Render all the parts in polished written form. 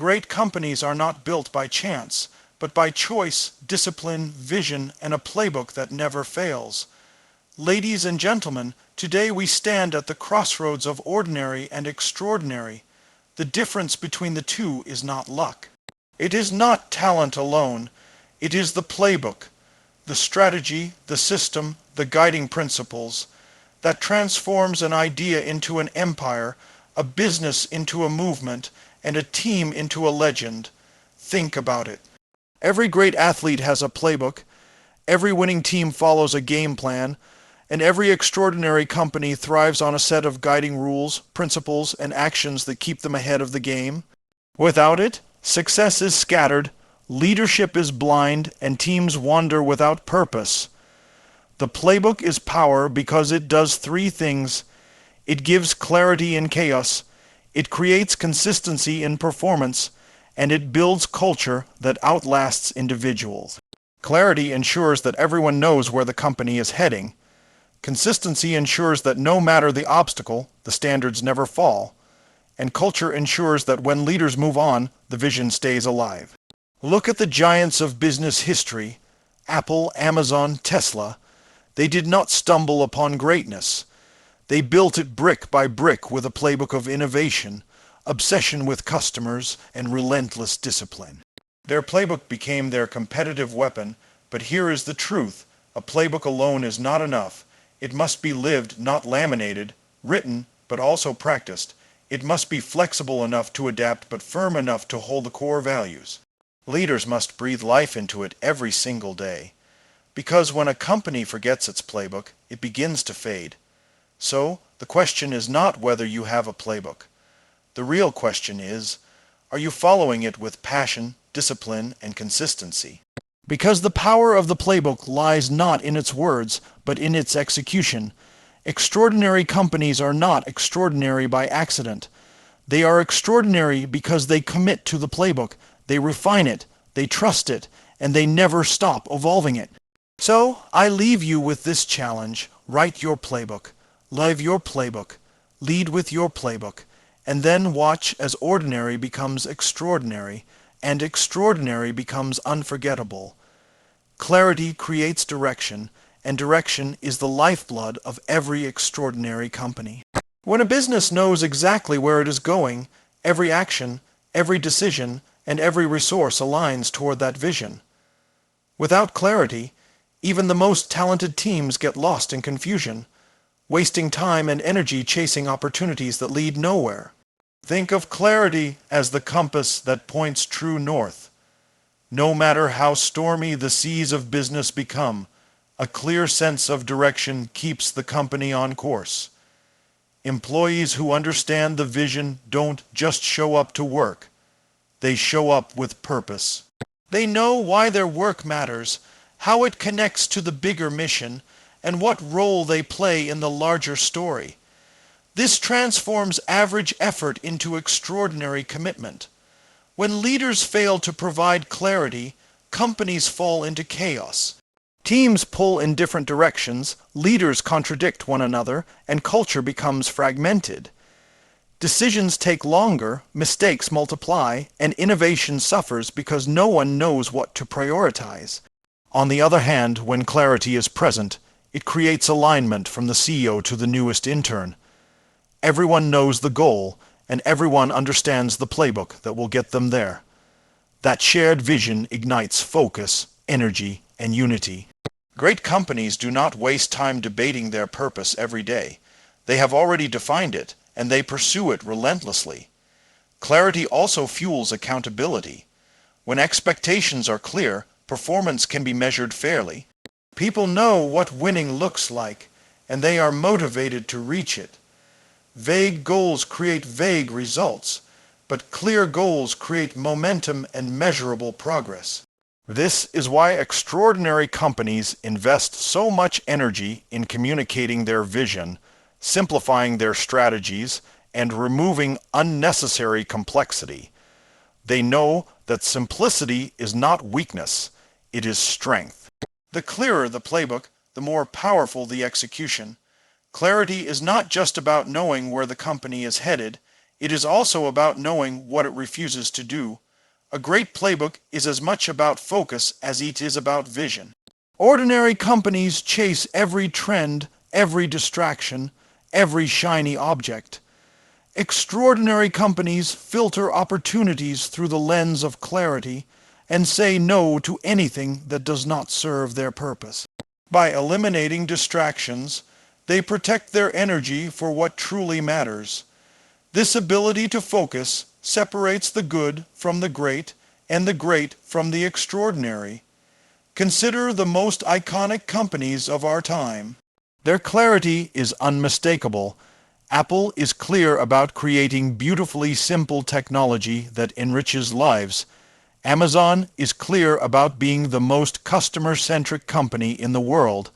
Great companies are not built by chance, but by choice, discipline, vision, and a playbook that never fails. Ladies and gentlemen, today we stand at the crossroads of ordinary and extraordinary. The difference between the two is not luck. It is not talent alone. It is the playbook, the strategy, the system, the guiding principles that transforms an idea into an empire, a business into a movement, and a team into a legend. Think about it. Every great athlete has a playbook, every winning team follows a game plan, and every extraordinary company thrives on a set of guiding rules, principles, and actions that keep them ahead of the game. Without it, success is scattered, leadership is blind, and teams wander without purpose. The playbook is power because it does three things. It gives clarity in chaos, it creates consistency in performance, and it builds culture that outlasts individuals. Clarity ensures that everyone knows where the company is heading. Consistency ensures that no matter the obstacle, the standards never fall. And culture ensures that when leaders move on, the vision stays alive. Look at the giants of business history, Apple, Amazon, Tesla. They did not stumble upon greatness. They built it brick by brick with a playbook of innovation, obsession with customers, and relentless discipline. Their playbook became their competitive weapon, but here is the truth. A playbook alone is not enough. It must be lived, not laminated, written, but also practiced. It must be flexible enough to adapt, but firm enough to hold the core values. Leaders must breathe life into it every single day. Because when a company forgets its playbook, it begins to fade. So, the question is not whether you have a playbook. The real question is, are you following it with passion, discipline, and consistency? Because the power of the playbook lies not in its words, but in its execution. Extraordinary companies are not extraordinary by accident. They are extraordinary because they commit to the playbook, they refine it, they trust it, and they never stop evolving it. So, I leave you with this challenge. Write your playbook. Live your playbook, lead with your playbook, and then watch as ordinary becomes extraordinary, and extraordinary becomes unforgettable. Clarity creates direction, and direction is the lifeblood of every extraordinary company. When a business knows exactly where it is going, every action, every decision, and every resource aligns toward that vision. Without clarity, even the most talented teams get lost in confusion, wasting time and energy chasing opportunities that lead nowhere. Think of clarity as the compass that points true north. No matter how stormy the seas of business become, a clear sense of direction keeps the company on course. Employees who understand the vision don't just show up to work. They show up with purpose. They know why their work matters, how it connects to the bigger mission, and what role they play in the larger story. This transforms average effort into extraordinary commitment. When leaders fail to provide clarity, companies fall into chaos. Teams pull in different directions, leaders contradict one another, and culture becomes fragmented. Decisions take longer, mistakes multiply, and innovation suffers because no one knows what to prioritize. On the other hand, when clarity is present, it creates alignment from the CEO to the newest intern. Everyone knows the goal, and everyone understands the playbook that will get them there. That shared vision ignites focus, energy, and unity. Great companies do not waste time debating their purpose every day. They have already defined it, and they pursue it relentlessly. Clarity also fuels accountability. When expectations are clear, performance can be measured fairly. People know what winning looks like, and they are motivated to reach it. Vague goals create vague results, but clear goals create momentum and measurable progress. This is why extraordinary companies invest so much energy in communicating their vision, simplifying their strategies, and removing unnecessary complexity. They know that simplicity is not weakness, it is strength. The clearer the playbook, the more powerful the execution. Clarity is not just about knowing where the company is headed, It is also about knowing what it refuses to do. A great playbook is as much about focus as it is about vision. Ordinary companies chase every trend, every distraction, every shiny object. Extraordinary companies filter opportunities through the lens of clarity and say no to anything that does not serve their purpose. By eliminating distractions, they protect their energy for what truly matters. This ability to focus separates the good from the great and the great from the extraordinary. Consider the most iconic companies of our time. Their clarity is unmistakable. Apple is clear about creating beautifully simple technology that enriches lives. Amazon is clear about being the most customer-centric company in the world.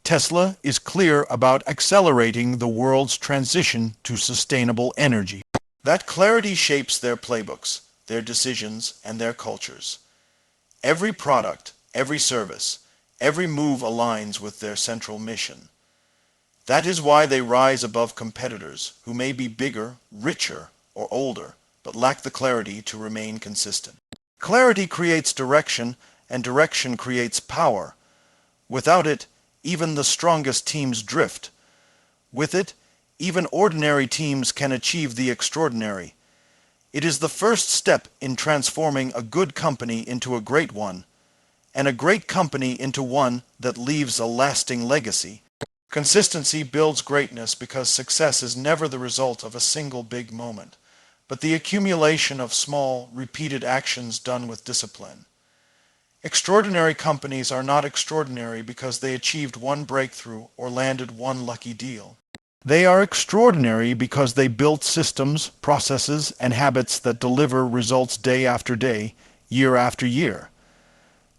Tesla is clear about accelerating the world's transition to sustainable energy. That clarity shapes their playbooks, their decisions, and their cultures. Every product, every service, every move aligns with their central mission. That is why they rise above competitors who may be bigger, richer, or older, but lack the clarity to remain consistent. Clarity creates direction, and direction creates power. Without it, even the strongest teams drift. With it, even ordinary teams can achieve the extraordinary. It is the first step in transforming a good company into a great one, and a great company into one that leaves a lasting legacy. Consistency builds greatness because success is never the result of a single big moment, but the accumulation of small, repeated actions done with discipline. Extraordinary companies are not extraordinary because they achieved one breakthrough or landed one lucky deal. They are extraordinary because they built systems, processes, and habits that deliver results day after day, year after year.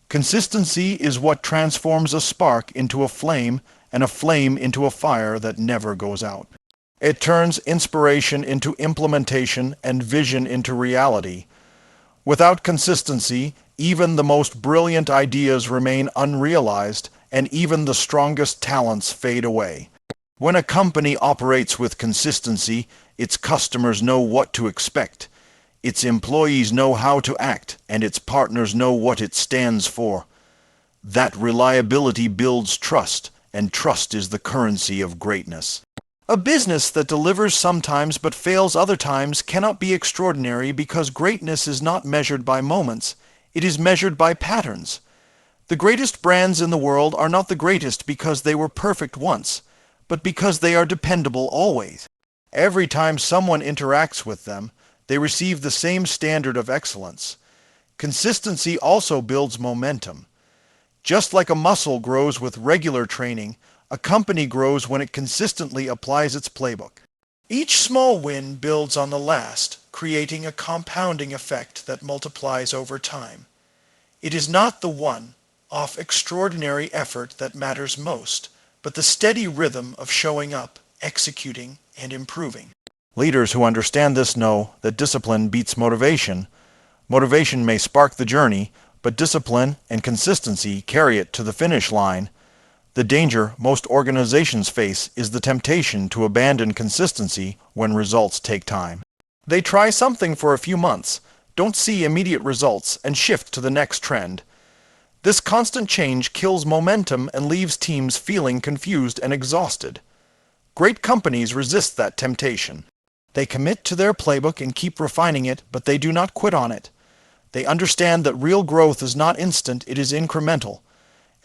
Consistency is what transforms a spark into a flame and a flame into a fire that never goes out. It turns inspiration into implementation and vision into reality. Without consistency, even the most brilliant ideas remain unrealized, and even the strongest talents fade away. When a company operates with consistency, its customers know what to expect, its employees know how to act, and its partners know what it stands for. That reliability builds trust, and trust is the currency of greatness. A business that delivers sometimes but fails other times cannot be extraordinary because greatness is not measured by moments, it is measured by patterns. The greatest brands in the world are not the greatest because they were perfect once, but because they are dependable always. Every time someone interacts with them, they receive the same standard of excellence. Consistency also builds momentum. Just like a muscle grows with regular training, a company grows when it consistently applies its playbook. Each small win builds on the last, creating a compounding effect that multiplies over time. It is not the one-off extraordinary effort that matters most, but the steady rhythm of showing up, executing, and improving. Leaders who understand this know that discipline beats motivation. Motivation may spark the journey, but discipline and consistency carry it to the finish line. The danger most organizations face is the temptation to abandon consistency when results take time. They try something for a few months, don't see immediate results, and shift to the next trend. This constant change kills momentum and leaves teams feeling confused and exhausted. Great companies resist that temptation. They commit to their playbook and keep refining it, but they do not quit on it. They understand that real growth is not instant, it is incremental.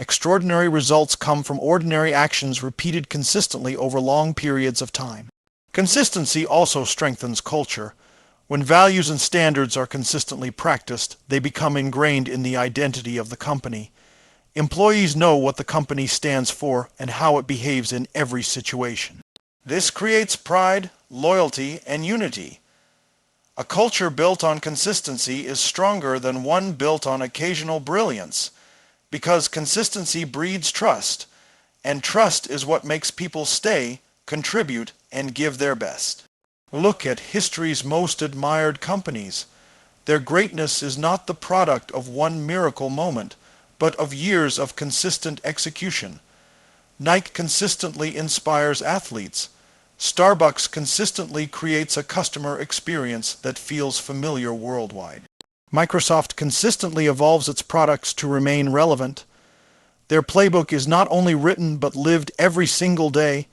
Extraordinary results come from ordinary actions repeated consistently over long periods of time. Consistency also strengthens culture. When values and standards are consistently practiced, they become ingrained in the identity of the company. Employees know what the company stands for and how it behaves in every situation. This creates pride, loyalty, and unity. A culture built on consistency is stronger than one built on occasional brilliance, because consistency breeds trust, and trust is what makes people stay, contribute, and give their best. Look at history's most admired companies. Their greatness is not the product of one miracle moment, but of years of consistent execution. Nike consistently inspires athletes. Starbucks consistently creates a customer experience that feels familiar worldwide. Microsoft consistently evolves its products to remain relevant. Their playbook is not only written but lived every single day,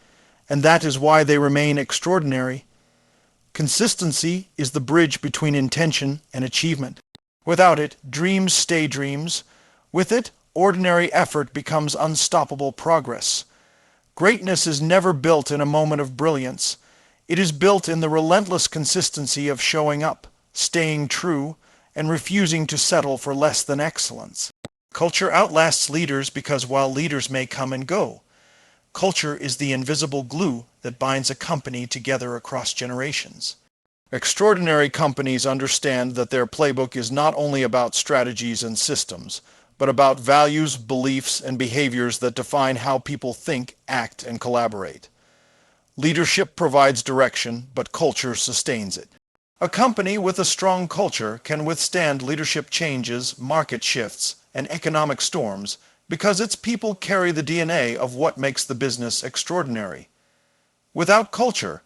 and that is why they remain extraordinary. Consistency is the bridge between intention and achievement. Without it, dreams stay dreams. With it, ordinary effort becomes unstoppable progress. Greatness is never built in a moment of brilliance. It is built in the relentless consistency of showing up, staying true, and refusing to settle for less than excellence. Culture outlasts leaders because while leaders may come and go, culture is the invisible glue that binds a company together across generations. Extraordinary companies understand that their playbook is not only about strategies and systems, but about values, beliefs, and behaviors that define how people think, act, and collaborate. Leadership provides direction, but culture sustains it. A company with a strong culture can withstand leadership changes, market shifts, and economic storms because its people carry the DNA of what makes the business extraordinary. Without culture,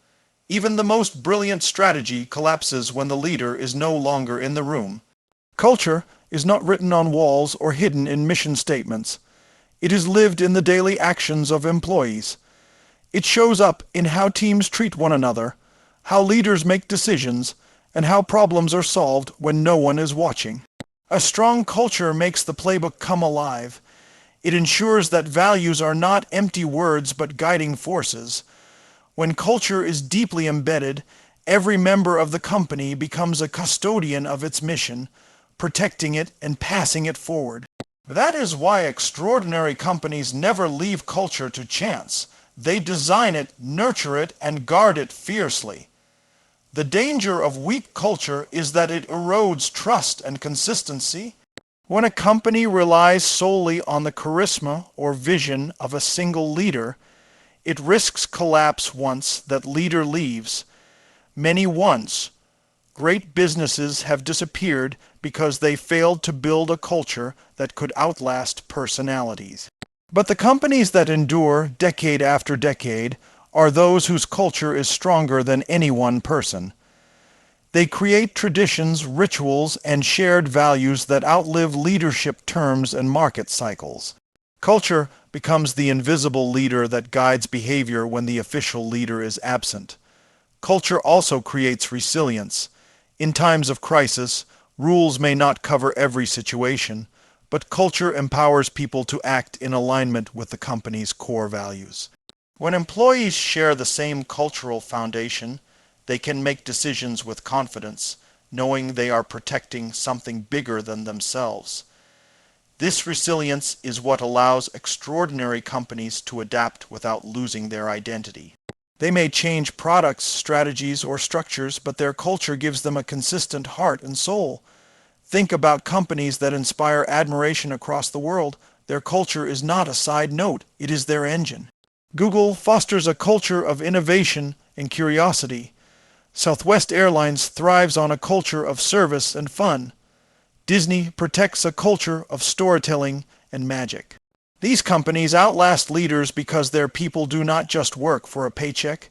even the most brilliant strategy collapses when the leader is no longer in the room. Culture is not written on walls or hidden in mission statements. It is lived in the daily actions of employees. It shows up in how teams treat one another, how leaders make decisions, and how problems are solved when no one is watching. A strong culture makes the playbook come alive. It ensures that values are not empty words but guiding forces. When culture is deeply embedded, every member of the company becomes a custodian of its mission, protecting it and passing it forward. That is why extraordinary companies never leave culture to chance. They design it, nurture it, and guard it fiercely. The danger of weak culture is that it erodes trust and consistency. When a company relies solely on the charisma or vision of a single leader, it risks collapse once that leader leaves. Many once great businesses have disappeared because they failed to build a culture that could outlast personalities. But the companies that endure decade after decade are those whose culture is stronger than any one person. They create traditions, rituals, and shared values that outlive leadership terms and market cycles. Culture becomes the invisible leader that guides behavior when the official leader is absent. Culture also creates resilience. In times of crisis, rules may not cover every situation, but culture empowers people to act in alignment with the company's core values. When employees share the same cultural foundation, they can make decisions with confidence, knowing they are protecting something bigger than themselves. This resilience is what allows extraordinary companies to adapt without losing their identity. They may change products, strategies, or structures, but their culture gives them a consistent heart and soul. Think about companies that inspire admiration across the world. Their culture is not a side note, it is their engine. Google fosters a culture of innovation and curiosity. Southwest Airlines thrives on a culture of service and fun. Disney protects a culture of storytelling and magic. These companies outlast leaders because their people do not just work for a paycheck.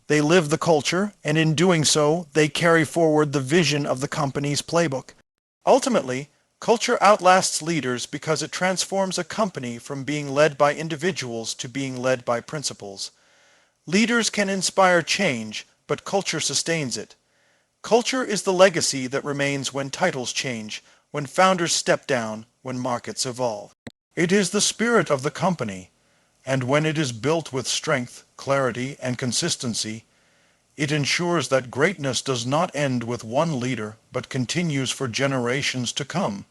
They live the culture, and in doing so, they carry forward the vision of the company's playbook. Ultimately, culture outlasts leaders because it transforms a company from being led by individuals to being led by principles. Leaders can inspire change, but culture sustains it. Culture is the legacy that remains when titles change, when founders step down, when markets evolve. It is the spirit of the company, and when it is built with strength, clarity, and consistency, it ensures that greatness does not end with one leader, but continues for generations to come.